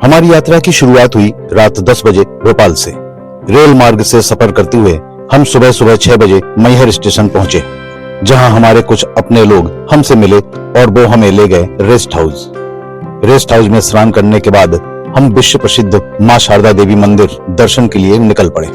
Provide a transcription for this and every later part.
हमारी यात्रा की शुरुआत हुई रात 10 बजे भोपाल से। रेल मार्ग से सफर करते हुए हम सुबह 6 बजे मैहर स्टेशन पहुंचे, जहां हमारे कुछ अपने लोग हमसे मिले और वो हमें ले गए रेस्ट हाउस। रेस्ट हाउस में स्नान करने के बाद हम विश्व प्रसिद्ध मां शारदा देवी मंदिर दर्शन के लिए निकल पड़े।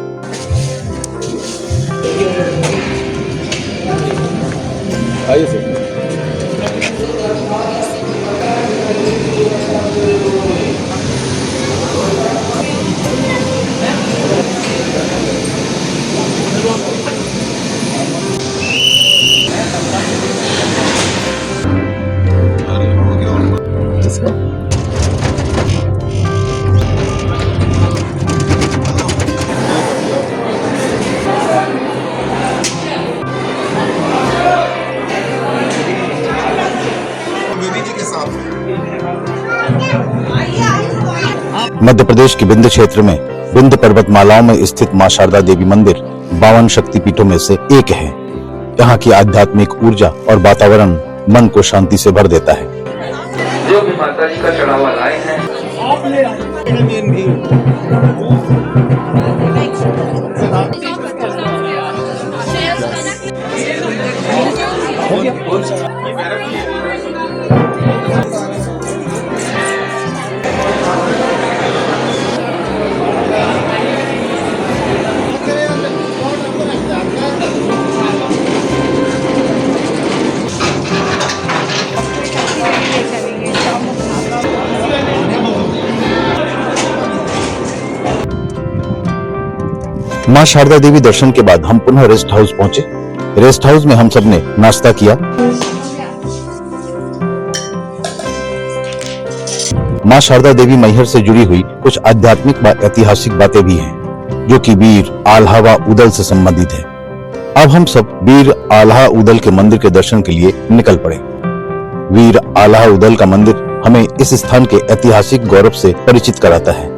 मध्य प्रदेश के विंध्य क्षेत्र में विंध्य पर्वतमालाओं में स्थित मां शारदा देवी मंदिर 52 शक्तिपीठों में से एक है। यहाँ की आध्यात्मिक ऊर्जा और वातावरण मन को शांति से भर देता है। जो भी माता जी का चढ़ावा लाए हैं मां शारदा देवी दर्शन के बाद हम पुनः रेस्ट हाउस पहुंचे। रेस्ट हाउस में हम सब ने नाश्ता किया। मां शारदा देवी मैहर से जुड़ी हुई कुछ आध्यात्मिक व ऐतिहासिक बातें भी हैं, जो कि वीर आल्हा उदल से संबंधित है। अब हम सब वीर आल्हा उदल के मंदिर के दर्शन के लिए निकल पड़े। वीर आल्हा उदल का मंदिर हमें इस स्थान के ऐतिहासिक गौरव से परिचित कराता है।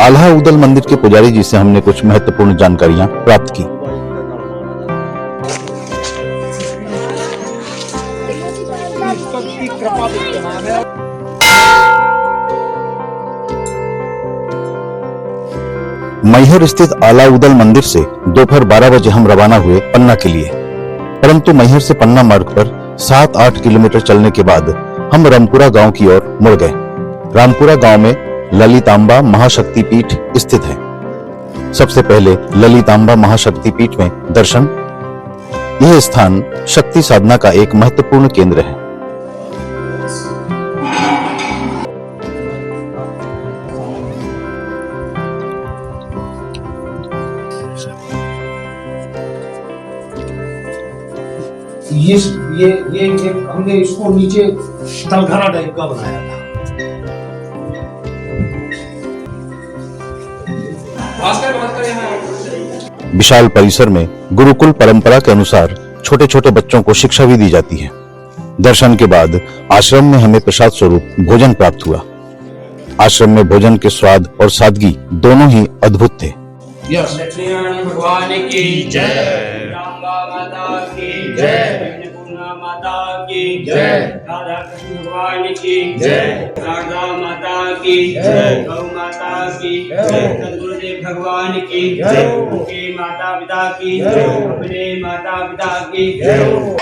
आल्हा उदल मंदिर के पुजारी जी से हमने कुछ महत्वपूर्ण जानकारियां प्राप्त की। मैहर स्थित आल्हा उदल मंदिर से दोपहर 12 बजे हम रवाना हुए पन्ना के लिए, परंतु मैहर से पन्ना मार्ग पर 7-8 किलोमीटर चलने के बाद हम रामपुरा गांव की ओर मुड़ गए। रामपुरा गांव में ललितांबा महाशक्तिपीठ स्थित है। सबसे पहले ललितांबा महाशक्तिपीठ में दर्शन। यह स्थान शक्ति साधना का एक महत्वपूर्ण केंद्र है। ये हमने इसको नीचे तलखरा टाइप का बनाया था। विशाल परिसर में गुरुकुल परंपरा के अनुसार छोटे छोटे बच्चों को शिक्षा भी दी जाती है। दर्शन के बाद आश्रम में हमें प्रसाद स्वरूप भोजन प्राप्त हुआ। आश्रम में भोजन के स्वाद और सादगी दोनों ही अद्भुत थे। भगवान की जय, माता की जय, माता की जय, राधा कृष्ण भगवान की जय, शारदा माता की जय, गौ माता की जय, सद्गुरुदेव भगवान की जय, उनके माता पिता की जय, अपने माता पिता की जय।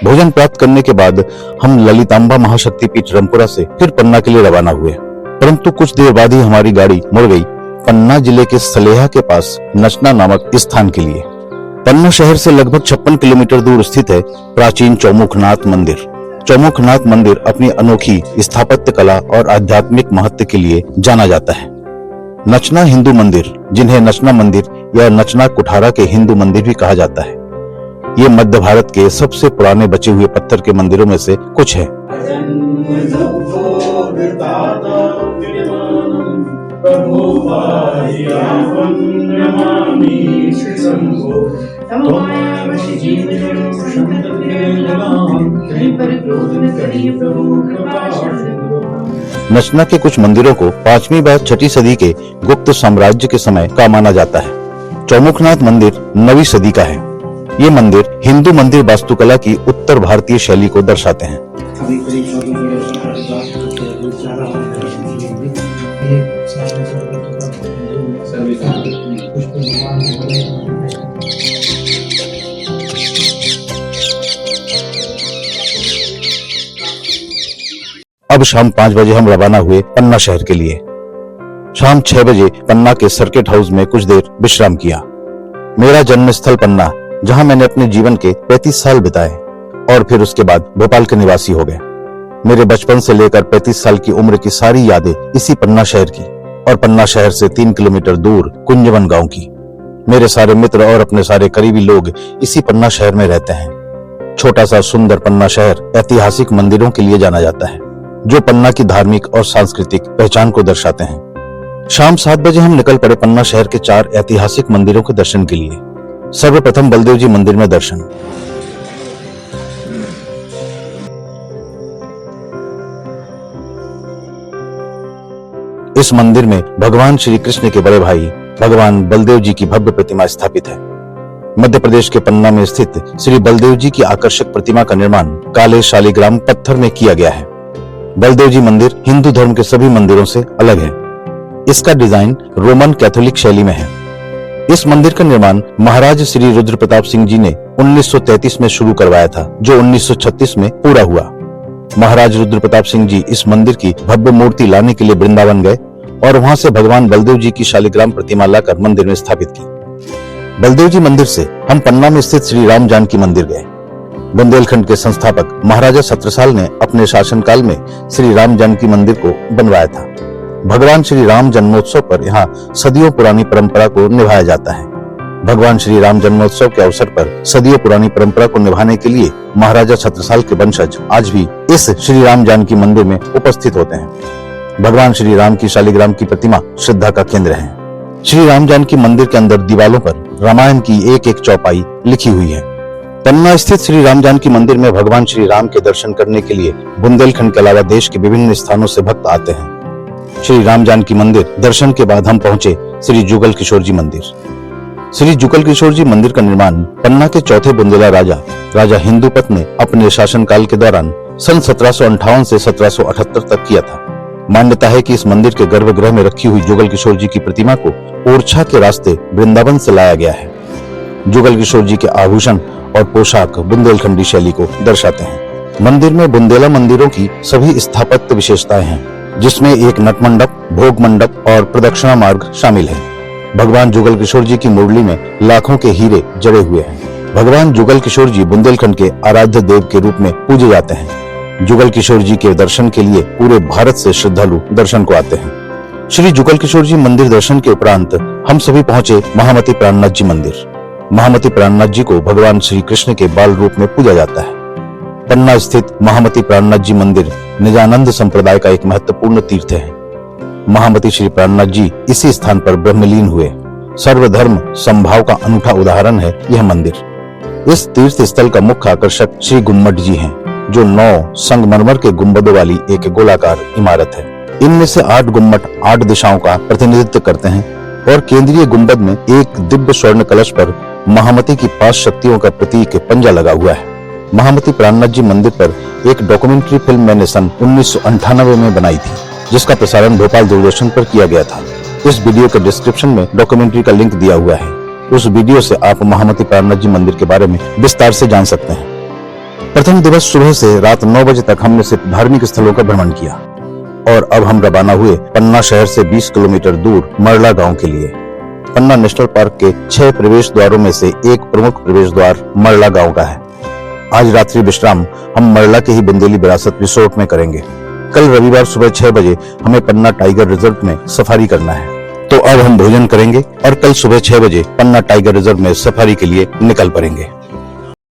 भोजन प्राप्त करने के बाद हम ललितांबा महाशक्तिपीठ रामपुरा से फिर पन्ना के लिए रवाना हुए, परंतु कुछ देर बाद ही हमारी गाड़ी मुड़ गई पन्ना जिले के सलेहा के पास नचना नामक स्थान के लिए। पन्ना शहर से लगभग 56 किलोमीटर दूर स्थित है प्राचीन चौमुखनाथ मंदिर। चौमुखनाथ मंदिर अपनी अनोखी स्थापत्य कला और आध्यात्मिक महत्व के लिए जाना जाता है। नचना हिंदू मंदिर, जिन्हें नचना मंदिर या नचना कुठारा के हिंदू मंदिर भी कहा जाता है, ये मध्य भारत के सबसे पुराने बचे हुए पत्थर के मंदिरों में से कुछ है। नचना के कुछ मंदिरों को 5वीं व 6वीं सदी के गुप्त साम्राज्य के समय का माना जाता है। चौमुखनाथ मंदिर 9वीं सदी का है। ये मंदिर हिंदू मंदिर वास्तुकला की उत्तर भारतीय शैली को दर्शाते हैं। अब शाम 5 बजे हम रवाना हुए पन्ना शहर के लिए। शाम 6 बजे पन्ना के सर्किट हाउस में कुछ देर विश्राम किया। मेरा जन्म स्थल पन्ना, जहां मैंने अपने जीवन के 35 साल बिताए और फिर उसके बाद भोपाल के निवासी हो गए। मेरे बचपन से लेकर 35 साल की उम्र की सारी यादें इसी पन्ना शहर की और पन्ना शहर से 3 किलोमीटर दूर कुंजवन गांव की। मेरे सारे मित्र और अपने सारे करीबी लोग इसी पन्ना शहर में रहते हैं। छोटा सा सुंदर पन्ना शहर ऐतिहासिक मंदिरों के लिए जाना जाता है, जो पन्ना की धार्मिक और सांस्कृतिक पहचान को दर्शाते हैं। शाम 7 बजे हम निकल पड़े पन्ना शहर के 4 ऐतिहासिक मंदिरों के दर्शन के लिए। सर्वप्रथम बलदेव जी मंदिर में दर्शन। इस मंदिर में भगवान श्री कृष्ण के बड़े भाई भगवान बलदेव जी की भव्य प्रतिमा स्थापित है। मध्य प्रदेश के पन्ना में स्थित श्री बलदेव जी की आकर्षक प्रतिमा का निर्माण काले शालिग्राम पत्थर में किया गया है। बलदेव जी मंदिर हिंदू धर्म के सभी मंदिरों से अलग है। इसका डिजाइन रोमन कैथोलिक शैली में है। इस मंदिर का निर्माण महाराज श्री रुद्र प्रताप सिंह जी ने 1933 में शुरू करवाया था, जो 1936 में पूरा हुआ। महाराज रुद्र प्रताप सिंह जी इस मंदिर की भव्य मूर्ति लाने के लिए वृंदावन गए और वहां से भगवान बलदेव जी की शालिग्राम प्रतिमा लाकर मंदिर में स्थापित की। बलदेव जी मंदिर से हम पन्ना में स्थित श्री राम जानकी मंदिर गए। बुंदेलखंड के संस्थापक महाराजा छत्रसाल ने अपने शासनकाल में श्री राम जानकी मंदिर को बनवाया था। भगवान श्री राम जन्मोत्सव पर यहाँ सदियों पुरानी परंपरा को निभाया जाता है। भगवान श्री राम जन्मोत्सव के अवसर पर सदियों पुरानी परंपरा को निभाने के लिए महाराजा छत्रसाल के वंशज आज भी इस श्री राम जानकी मंदिर में उपस्थित होते हैं। भगवान श्री राम की शालिग्राम की प्रतिमा श्रद्धा का केंद्र है। श्री राम जानकी मंदिर के अंदर दीवालों पर रामायण की एक एक चौपाई लिखी हुई है। पन्ना स्थित श्री राम जानकी मंदिर में भगवान श्री राम के दर्शन करने के लिए बुंदेलखंड के अलावा देश के विभिन्न स्थानों से भक्त आते हैं। श्री राम जानकी मंदिर दर्शन के बाद हम पहुंचे श्री जुगल किशोर जी मंदिर। श्री जुगल किशोर जी मंदिर का निर्माण पन्ना के चौथे बुंदेला राजा हिंदूपत ने अपने शासनकाल के दौरान सन 1758 से 1778 तक किया था। मान्यता है कि इस मंदिर के गर्भगृह में रखी हुई जुगल किशोर जी की प्रतिमा को ओरछा के रास्ते वृंदावन से लाया गया है। जुगल किशोर जी के आभूषण और पोशाक बुंदेलखंडी शैली को दर्शाते हैं। मंदिर में बुंदेला मंदिरों की सभी स्थापत्य विशेषताएं हैं, जिसमें एक नटमंडप, भोग मंडप और प्रदक्षिणा मार्ग शामिल है। भगवान जुगल किशोर जी की मुरली में लाखों के हीरे जड़े हुए हैं। भगवान जुगल किशोर जी बुंदेलखंड के आराध्य देव के रूप में पूजे जाते हैं। जुगल किशोर जी के दर्शन के लिए पूरे भारत से श्रद्धालु दर्शन को आते हैं। श्री जुगल किशोर जी मंदिर दर्शन के उपरांत हम सभी पहुंचे महामती प्राणनाथ जी मंदिर। महामती प्राणनाथ जी को भगवान श्री कृष्ण के बाल रूप में पूजा जाता है। पन्ना स्थित महामती प्राणनाथ जी मंदिर निजानंद संप्रदाय का एक महत्वपूर्ण तीर्थ है। महामती श्री प्राणनाथ जी इसी स्थान पर ब्रह्मलीन हुए। सर्वधर्म संभाव का अनूठा उदाहरण है यह मंदिर। इस तीर्थ स्थल का मुख्य आकर्षक श्री गुम्मट जी हैं, जो 9 संगमरमर के गुंबदों वाली एक गोलाकार इमारत है। इनमें से 8 गुम्मट 8 दिशाओं का प्रतिनिधित्व करते हैं और केंद्रीय गुंबद में एक दिव्य स्वर्ण कलश पर महामती की 5 शक्तियों का प्रतीक पंजा लगा हुआ है। महामती प्राणनाथ जी मंदिर पर एक डॉक्यूमेंट्री फिल्म मैंने सन 1998 में बनाई थी, जिसका प्रसारण भोपाल दूरदर्शन पर किया गया था। इस वीडियो के डिस्क्रिप्शन में डॉक्यूमेंट्री का लिंक दिया हुआ है। उस वीडियो से आप महामती प्राणनाथ जी मंदिर के बारे में विस्तार से जान सकते हैं। प्रथम दिवस सुबह से रात 9 बजे तक हमने सिर्फ धार्मिक स्थलों का भ्रमण किया और अब हम रवाना हुए पन्ना शहर से 20 किलोमीटर दूर मरला गांव के लिए। पन्ना नेशनल पार्क के 6 प्रवेश द्वारों में से एक प्रमुख प्रवेश द्वार मरला गांव का है। आज रात्रि विश्राम हम मरला के ही बुंदेली विरासत रिसोर्ट में करेंगे। कल रविवार सुबह 6 बजे हमें पन्ना टाइगर रिजर्व में सफारी करना है, तो अब हम भोजन करेंगे और कल सुबह 6 बजे पन्ना टाइगर रिजर्व में सफारी के लिए निकल पड़ेंगे।